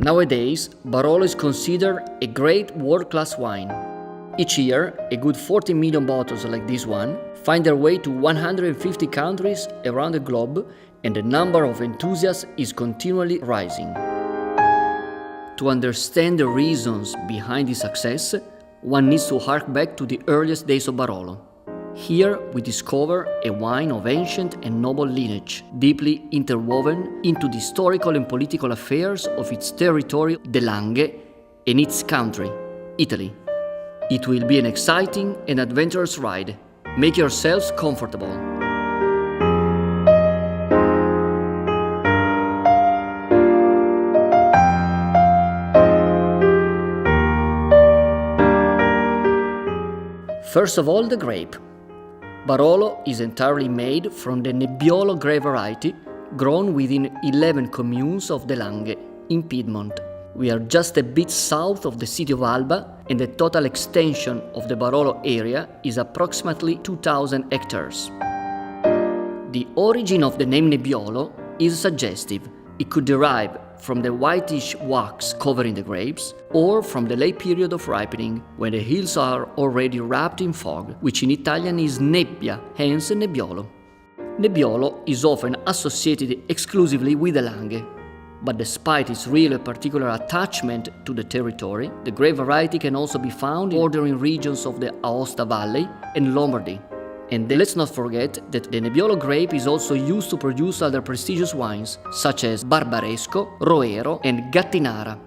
Nowadays, Barolo is considered a great world-class wine. Each year, a good 40 million bottles like this one find their way to 150 countries around the globe, and the number of enthusiasts is continually rising. To understand the reasons behind this success, one needs to hark back to the earliest days of Barolo. Here we discover a wine of ancient and noble lineage, deeply interwoven into the historical and political affairs of its territory, the Langhe, and its country, Italy. It will be an exciting and adventurous ride. Make yourselves comfortable. First of all, the grape. Barolo is entirely made from the Nebbiolo grape variety, grown within 11 communes of the Langhe, in Piedmont. We are just a bit south of the city of Alba, and the total extension of the Barolo area is approximately 2,000 hectares. The origin of the name Nebbiolo is suggestive. It could derive from the whitish wax covering the grapes, or from the late period of ripening, when the hills are already wrapped in fog, which in Italian is nebbia, hence Nebbiolo. Nebbiolo is often associated exclusively with the Langhe, but despite its really particular attachment to the territory, the grape variety can also be found in bordering regions of the Aosta Valley and Lombardy. And let's not forget that the Nebbiolo grape is also used to produce other prestigious wines, such as Barbaresco, Roero, and Gattinara.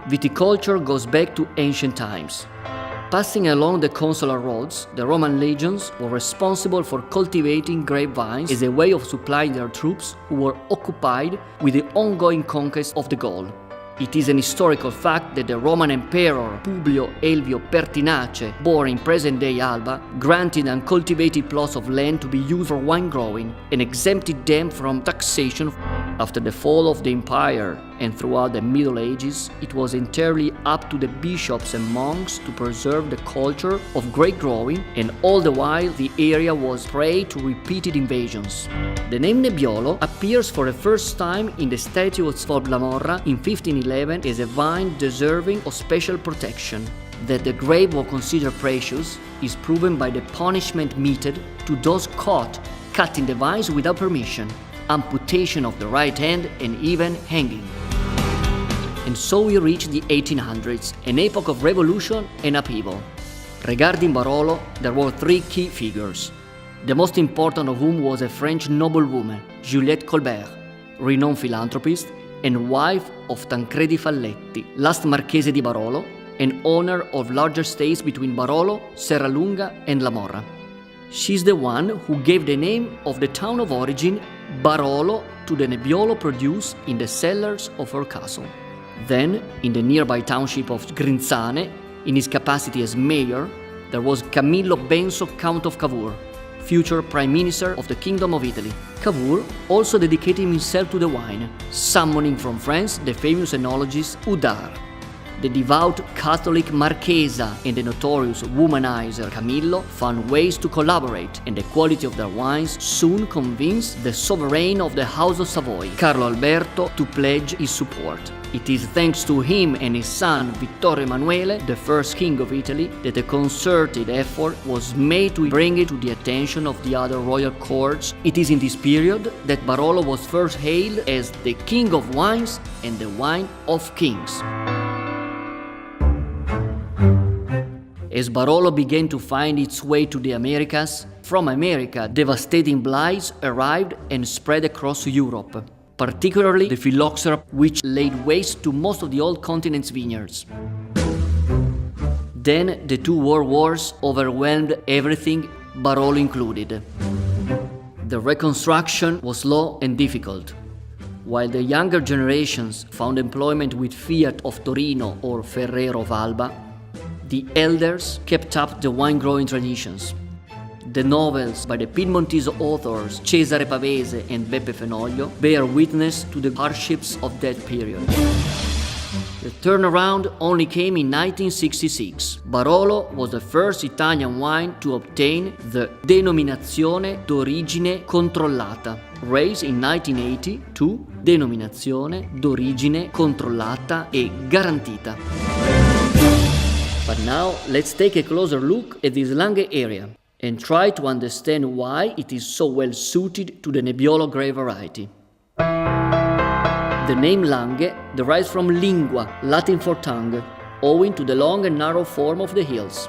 Viticulture goes back to ancient times. Passing along the consular roads, the Roman legions were responsible for cultivating grapevines as a way of supplying their troops who were occupied with the ongoing conquest of the Gaul. It is an historical fact that the Roman Emperor Publio Elvio Pertinace, born in present-day Alba, granted uncultivated plots of land to be used for wine growing and exempted them from taxation. After the fall of the empire and throughout the Middle Ages, it was entirely up to the bishops and monks to preserve the culture of grape growing, and all the while the area was prey to repeated invasions. The name Nebbiolo appears for the first time in the Statutes of La Morra in 1511 as a vine deserving of special protection. That the grape was considered precious is proven by the punishment meted to those caught cutting the vines without permission, amputation of the right hand, and even hanging. And so we reach the 1800s, an epoch of revolution and upheaval. Regarding Barolo, there were three key figures, the most important of whom was a French noblewoman, Juliette Colbert, renowned philanthropist and wife of Tancredi Falletti, last Marchese di Barolo, and owner of larger estates between Barolo, Serralunga, and La Morra. She's the one who gave the name of the town of origin, Barolo, to the Nebbiolo produced in the cellars of her castle. Then, in the nearby township of Grinzane, in his capacity as mayor, there was Camillo Benso, Count of Cavour, future Prime Minister of the Kingdom of Italy. Cavour also dedicated himself to the wine, summoning from France the famous enologist Udard. The devout Catholic Marchesa and the notorious womanizer Camillo found ways to collaborate, and the quality of their wines soon convinced the sovereign of the House of Savoy, Carlo Alberto, to pledge his support. It is thanks to him and his son Vittorio Emanuele, the first king of Italy, that a concerted effort was made to bring it to the attention of the other royal courts. It is in this period that Barolo was first hailed as the king of wines and the wine of kings. As Barolo began to find its way to the Americas, from America devastating blights arrived and spread across Europe, particularly the phylloxera, which laid waste to most of the old continent's vineyards. Then the two world wars overwhelmed everything, Barolo included. The reconstruction was slow and difficult. While the younger generations found employment with Fiat of Torino or Ferrero of Alba, the elders kept up the wine-growing traditions. The novels by the Piedmontese authors Cesare Pavese and Beppe Fenoglio bear witness to the hardships of that period. The turnaround only came in 1966. Barolo was the first Italian wine to obtain the Denominazione d'origine controllata, raised in 1980 to Denominazione d'origine controllata e garantita. But now let's take a closer look at this Langhe area and try to understand why it is so well suited to the Nebbiolo grape variety. The name Langhe derives from lingua, Latin for tongue, owing to the long and narrow form of the hills.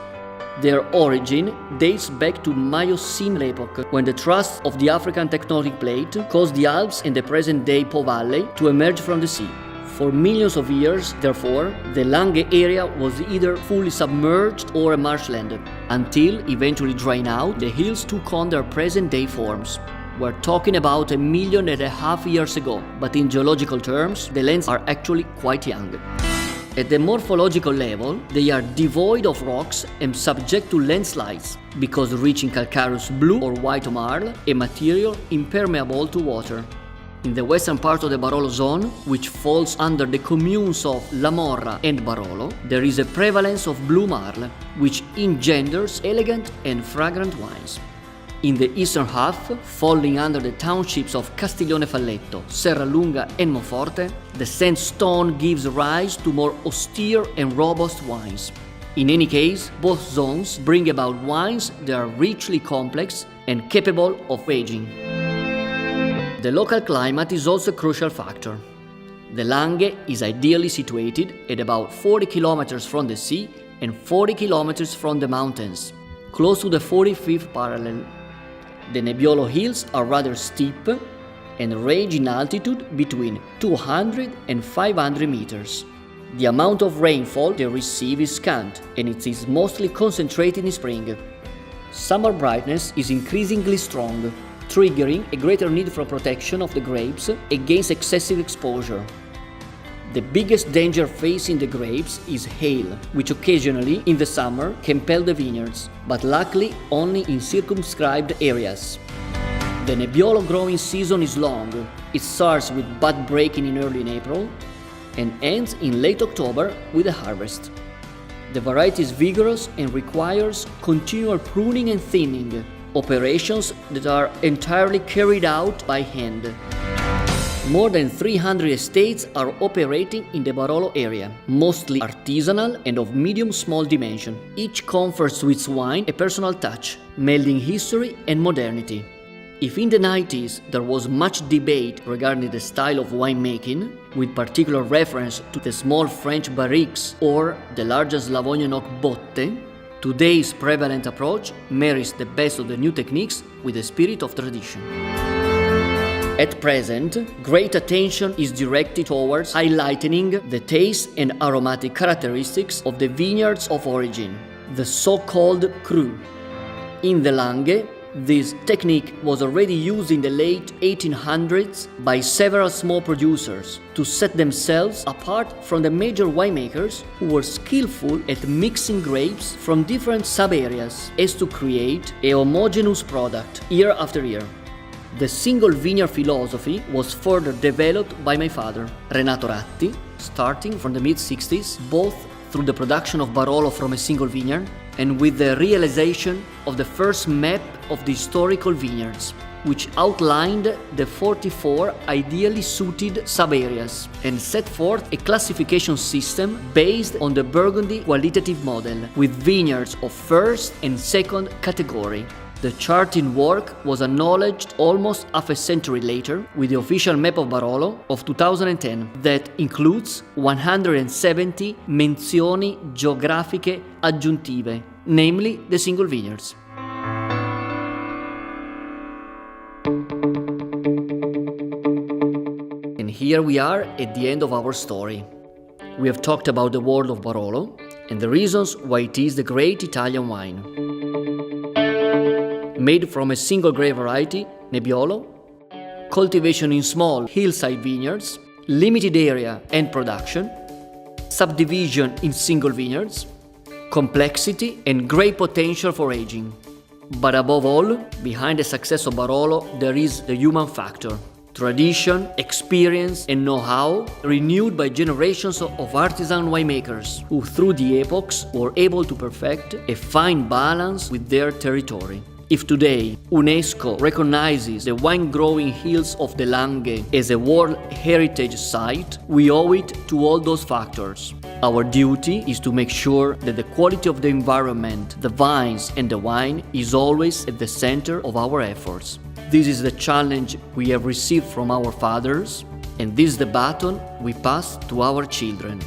Their origin dates back to Miocene epoch, when the thrust of the African tectonic plate caused the Alps and the present-day Po Valley to emerge from the sea. For millions of years, therefore, the Langhe area was either fully submerged or a marshland, until eventually drying out, the hills took on their present-day forms. We're talking about 1.5 million years ago, but in geological terms, the lands are actually quite young. At the morphological level, they are devoid of rocks and subject to landslides, because rich in calcareous blue or white marl, a material impermeable to water. In the western part of the Barolo zone, which falls under the communes of La Morra and Barolo, there is a prevalence of blue marl, which engenders elegant and fragrant wines. In the eastern half, falling under the townships of Castiglione Falletto, Serralunga and Monforte, the sandstone gives rise to more austere and robust wines. In any case, both zones bring about wines that are richly complex and capable of aging. The local climate is also a crucial factor. The Langhe is ideally situated at about 40 kilometers from the sea and 40 kilometers from the mountains, close to the 45th parallel. The Nebbiolo hills are rather steep and range in altitude between 200 and 500 meters. The amount of rainfall they receive is scant, and it is mostly concentrated in spring. Summer brightness is increasingly strong, triggering a greater need for protection of the grapes against excessive exposure. The biggest danger facing the grapes is hail, which occasionally, in the summer, can pelt the vineyards, but luckily only in circumscribed areas. The Nebbiolo growing season is long. It starts with bud breaking in early April and ends in late October with the harvest. The variety is vigorous and requires continual pruning and thinning, operations that are entirely carried out by hand. More than 300 estates are operating in the Barolo area, mostly artisanal and of medium-small dimension. Each confers to its wine a personal touch, melding history and modernity. If in the 90s there was much debate regarding the style of winemaking, with particular reference to the small French barriques or the larger Slavonian oak botte, today's prevalent approach marries the best of the new techniques with the spirit of tradition. At present, great attention is directed towards highlighting the taste and aromatic characteristics of the vineyards of origin, the so-called cru. In the Langhe, this technique was already used in the late 1800s by several small producers to set themselves apart from the major winemakers who were skillful at mixing grapes from different sub-areas as to create a homogeneous product year after year. The single vineyard philosophy was further developed by my father, Renato Ratti, starting from the mid-60s, both through the production of Barolo from a single vineyard and with the realization of the first map of the historical vineyards, which outlined the 44 ideally suited sub-areas and set forth a classification system based on the Burgundy qualitative model, with vineyards of first and second category. The charting work was acknowledged almost half a century later with the official map of Barolo of 2010 that includes 170 menzioni geografiche aggiuntive, namely the single vineyards. And here we are at the end of our story. We have talked about the world of Barolo and the reasons why it is the great Italian wine. Made from a single grape variety, Nebbiolo, cultivation in small hillside vineyards, limited area and production, subdivision in single vineyards, complexity and great potential for aging. But above all, behind the success of Barolo, there is the human factor. Tradition, experience, and know-how renewed by generations of artisan winemakers who through the epochs were able to perfect a fine balance with their territory. If today UNESCO recognizes the wine-growing hills of the Langhe as a World Heritage Site, we owe it to all those factors. Our duty is to make sure that the quality of the environment, the vines and the wine is always at the center of our efforts. This is the challenge we have received from our fathers, and this is the baton we pass to our children.